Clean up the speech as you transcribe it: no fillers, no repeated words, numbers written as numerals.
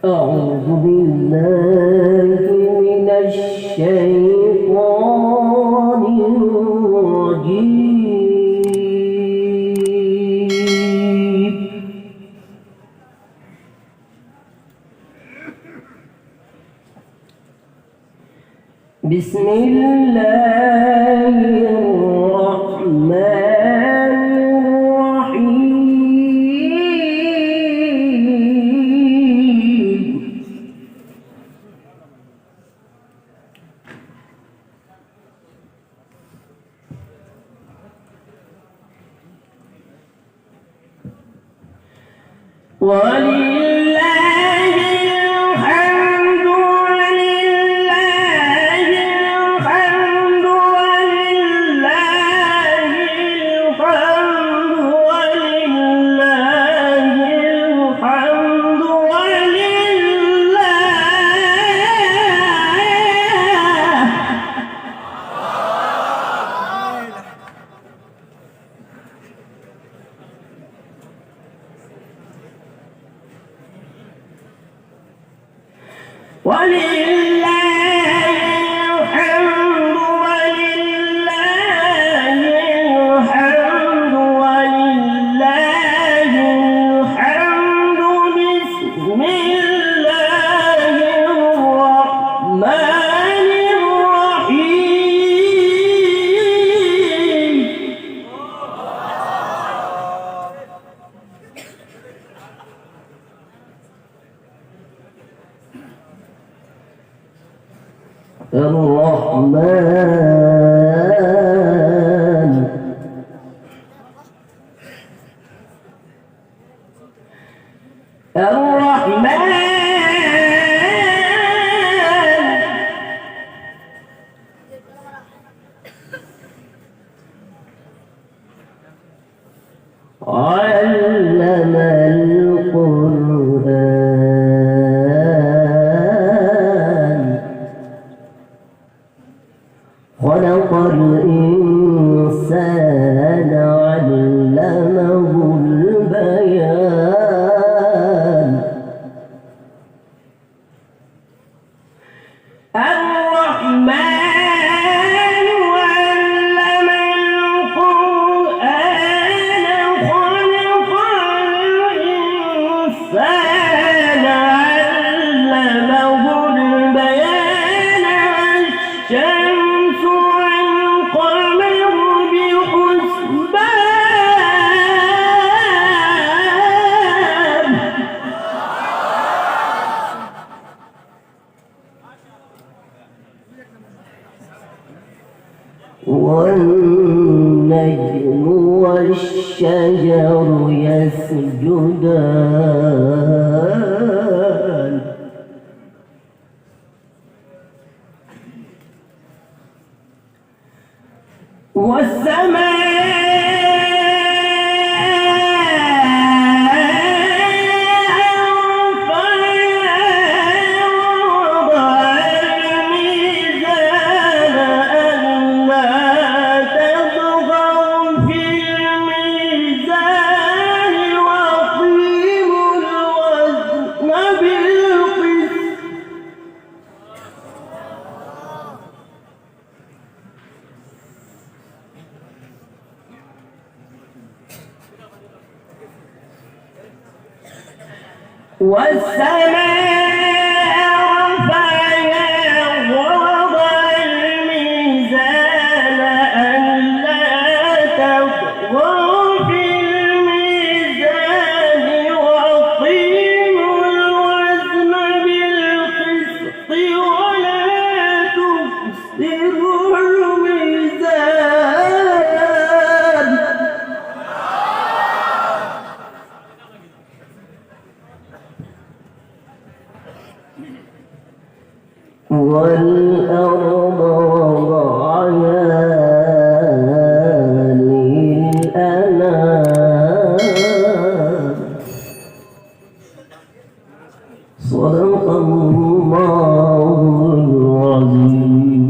أعوذ بالله من الشيطان الرجيم. بسم الله الرحمن ولله الحمد ولله الحمد ولله الحمد ولله الحمد بسم الله الرحمن الرحيم. الرحمن علم القرآن خلق الإنسان علمه البيان. الرحمن علم القرآن خلق الإنسان علمه البيان. الشمس والقمر بحسبان. والنجم والشجر يسجدان. والسماء رفعها ووضع الميزان ألا تطغوا في الميزان وأقيموا الوزن بالقسط ولا تخسروا الميزان. والله